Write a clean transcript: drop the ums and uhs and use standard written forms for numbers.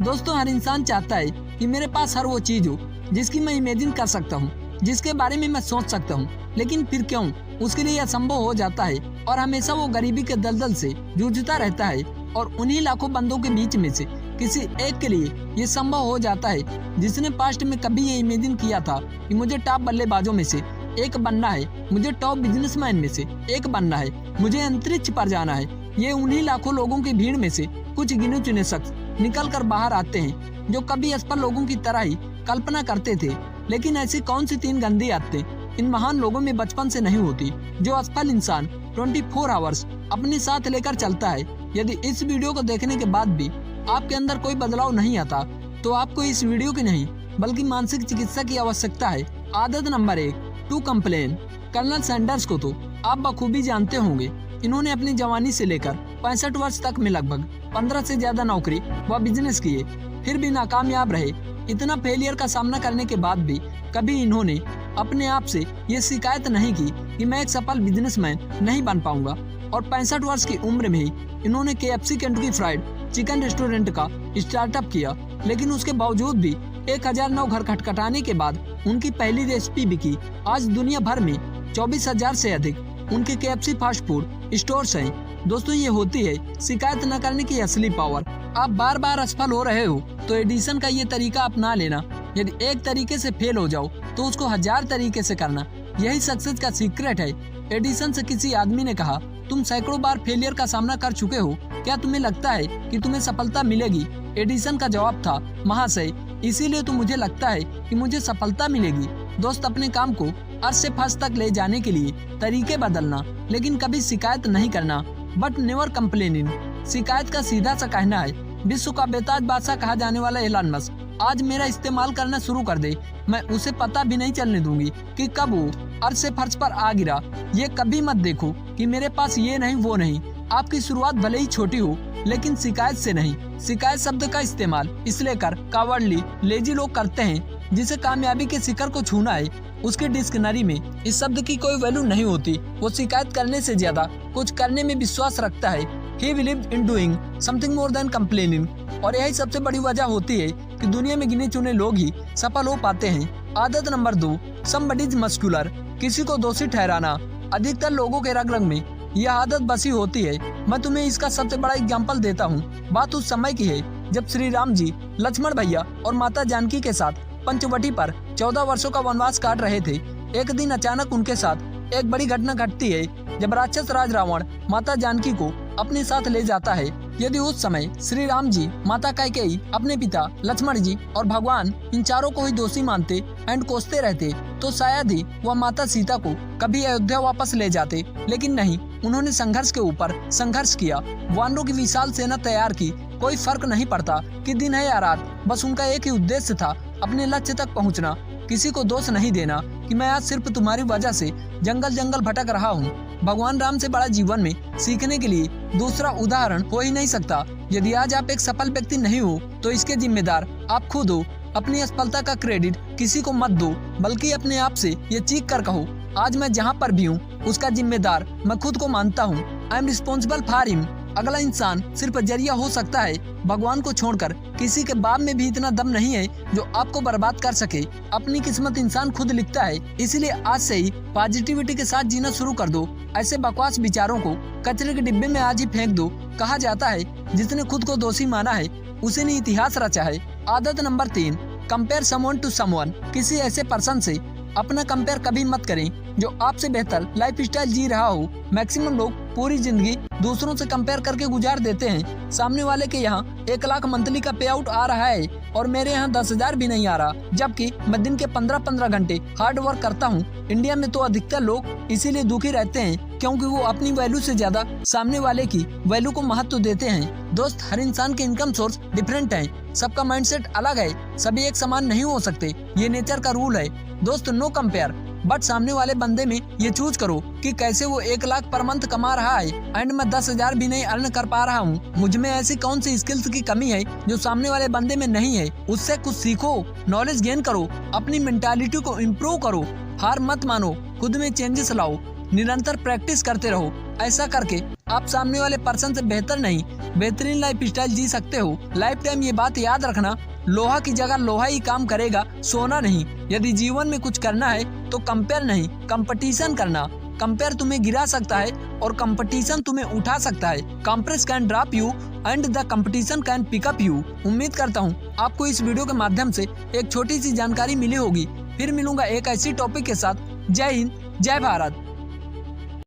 दोस्तों हर इंसान चाहता है कि मेरे पास हर वो चीज हो जिसकी मैं इमेजिन कर सकता हूँ, जिसके बारे में मैं सोच सकता हूँ, लेकिन फिर क्यों उसके लिए असंभव हो जाता है और हमेशा वो गरीबी के दलदल से जूझता रहता है। और उन्हीं लाखों बंदों के बीच में से किसी एक के लिए ये संभव हो जाता है जिसने पास्ट में कभी ये इमेजिन किया था कि मुझे टॉप बल्लेबाजों में से एक बनना है, मुझे टॉप बिजनेसमैन में से एक बनना है, मुझे अंतरिक्ष पर जाना है। ये उन्हीं लाखों लोगों की भीड़ में से कुछ गिने चुने शख्स निकल कर बाहर आते हैं जो कभी असफल लोगों की तरह ही कल्पना करते थे। लेकिन ऐसी कौन सी तीन गंदी आदतें इन महान लोगों में बचपन से नहीं होती जो असफल इंसान 24 आवर्स अपने साथ लेकर चलता है। यदि इस वीडियो को देखने के बाद भी आपके अंदर कोई बदलाव नहीं आता तो आपको इस वीडियो की नहीं बल्कि मानसिक चिकित्सा की आवश्यकता है। आदत number 1, to complain. Colonel Sanders को तो आप बखूबी जानते होंगे। इन्होंने अपनी जवानी से लेकर 65 वर्ष तक में लगभग 15 से ज्यादा नौकरी व बिजनेस किए, फिर भी नाकामयाब रहे। इतना फेलियर का सामना करने के बाद भी कभी इन्होंने अपने आप से ये शिकायत नहीं की कि मैं एक सफल बिजनेसमैन नहीं बन पाऊंगा। और 65 वर्ष की उम्र में ही इन्होंने KFC Kentucky fried chicken restaurant का स्टार्टअप किया। लेकिन उसके बावजूद भी 1009 घर खटखटाने के बाद उनकी पहली रेसिपी बिकी। आज दुनिया भर में 24,000 से अधिक उनके KFC फास्ट फूड स्टोर्स हैं। दोस्तों ये होती है शिकायत न करने की असली पावर। आप बार बार असफल हो रहे हो तो एडिसन का ये तरीका अपना लेना। यदि एक तरीके से फेल हो जाओ तो उसको 1000 तरीके से करना। यही सक्सेस का सीक्रेट है। एडिसन से किसी आदमी ने कहा, तुम सैकड़ों बार फेलियर का सामना कर चुके हो, क्या तुम्हें लगता है कि तुम्हें सफलता मिलेगी? एडिसन का जवाब था, महाशय, इसीलिए तो मुझे लगता है कि मुझे सफलता मिलेगी। दोस्त अपने काम को अर्श से फर्श तक ले जाने के लिए तरीके बदलना, लेकिन कभी शिकायत नहीं करना। But never complaining. शिकायत का सीधा सा कहना है, विश्व का बेताज बादशाह कहा जाने वाला एलन मस्क आज मेरा इस्तेमाल करना शुरू कर दे, मैं उसे पता भी नहीं चलने दूंगी कि कब वो अर्श से फर्श पर आ गिरा। ये कभी मत देखो कि मेरे पास ये नहीं वो नहीं। आपकी शुरुआत भले ही छोटी हो लेकिन शिकायत से नहीं। शिकायत शब्द का इस्तेमाल इसलिए कर कावर्डली लेजी लोग करते हैं जिसे कामयाबी के शिखर को छूना है। उसके डिक्शनरी में इस शब्द की कोई वैल्यू नहीं होती। वो शिकायत करने से ज्यादा कुछ करने में विश्वास रखता है। He believed in doing something more than complaining। और यही सबसे बड़ी वजह होती है कि दुनिया में गिने चुने लोग ही सफल हो पाते हैं। आदत नंबर 2, somebody is muscular। किसी को दोषी ठहराना। अधिकतर लोगों के रग रग में यह आदत बसी होती है। मैं तुम्हें इसका सबसे बड़ा एग्जाम्पल देता हूँ। बात उस समय की है जब श्री राम जी लक्ष्मण भैया और माता जानकी के साथ पंचवटी पर 14 वर्षों का वनवास काट रहे थे। एक दिन अचानक उनके साथ एक बड़ी घटना घटती है जब राक्षस राज रावण माता जानकी को अपने साथ ले जाता है। यदि उस समय श्री राम जी, माता कैकेयी, अपने पिता लक्ष्मण जी और भगवान इन चारों को ही दोषी मानते एंड कोसते रहते तो शायद ही वह माता सीता को कभी अयोध्या वापस ले जाते। लेकिन नहीं, उन्होंने संघर्ष के ऊपर संघर्ष किया। वानरों की विशाल सेना तैयार की। कोई फर्क नहीं पड़ता कि दिन है या रात, बस उनका एक ही उद्देश्य था, अपने लक्ष्य तक पहुँचना। किसी को दोष नहीं देना कि मैं आज सिर्फ तुम्हारी वजह से जंगल जंगल भटक रहा हूँ। भगवान राम से बड़ा जीवन में सीखने के लिए दूसरा उदाहरण हो ही नहीं सकता। यदि आज आप एक सफल व्यक्ति नहीं हो तो इसके जिम्मेदार आप खुद हो। अपनी असफलता का क्रेडिट किसी को मत दो, बल्कि अपने आप से ये चीख कर कहो, आज मैं जहाँ पर भी हूँ उसका जिम्मेदार मैं खुद को मानता हूँ। I am responsible for him. अगला इंसान सिर्फ जरिया हो सकता है। भगवान को छोड़कर किसी के बाप में भी इतना दम नहीं है जो आपको बर्बाद कर सके। अपनी किस्मत इंसान खुद लिखता है। इसीलिए आज से ही पॉजिटिविटी के साथ जीना शुरू कर दो। ऐसे बकवास विचारों को कचरे के डिब्बे में आज ही फेंक दो। कहा जाता है जिसने खुद को दोषी माना है उसी ने इतिहास रचा है। आदत number 3, compare someone to someone. किसी ऐसे पर्सन से अपना कंपेयर कभी मत करें जो आपसे बेहतर लाइफ स्टाइल जी रहा हो। मैक्सिमम लोग पूरी जिंदगी दूसरों से कंपेयर करके गुजार देते हैं। सामने वाले के यहाँ 1 लाख मंथली का पे आउट आ रहा है और मेरे यहाँ 10,000 भी नहीं आ रहा, जबकि मैं दिन के 15-15 घंटे हार्ड वर्क करता हूँ। इंडिया में तो अधिकतर लोग इसीलिए दुखी रहते हैं क्योंकि वो अपनी वैल्यू से ज्यादा सामने वाले की वैल्यू को महत्व देते हैं। दोस्त, हर इंसान के इनकम सोर्स डिफरेंट है। सबका माइंडसेट अलग है। सभी एक समान नहीं हो सकते, ये नेचर का रूल है। दोस्त, नो कंपेयर, बट सामने वाले बंदे में ये चूज करो कि कैसे वो 1 लाख पर मंथ कमा रहा है एंड मैं 10,000 भी नहीं अर्न कर पा रहा हूँ। मुझ में ऐसी कौन सी स्किल्स की कमी है जो सामने वाले बंदे में नहीं है। उससे कुछ सीखो, नॉलेज गेन करो, अपनी मेंटालिटी को इम्प्रूव करो। हार मत मानो, खुद में चेंजेस लाओ, निरंतर प्रैक्टिस करते रहो। ऐसा करके आप सामने वाले पर्सन से बेहतर नहीं, बेहतरीन लाइफ स्टाइल जी सकते हो। लाइफ टाइम ये बात याद रखना, लोहा की जगह लोहा ही काम करेगा, सोना नहीं। यदि जीवन में कुछ करना है तो कंपेयर नहीं, कंपटीशन करना। कंपेयर तुम्हें गिरा सकता है और कंपटीशन तुम्हें उठा सकता है। Compress can drop you and the competition can pick up you. उम्मीद करता हूँ आपको इस वीडियो के माध्यम से एक छोटी सी जानकारी मिली होगी। फिर मिलूंगा एक ऐसी टॉपिक के साथ। जय हिंद, जय भारत।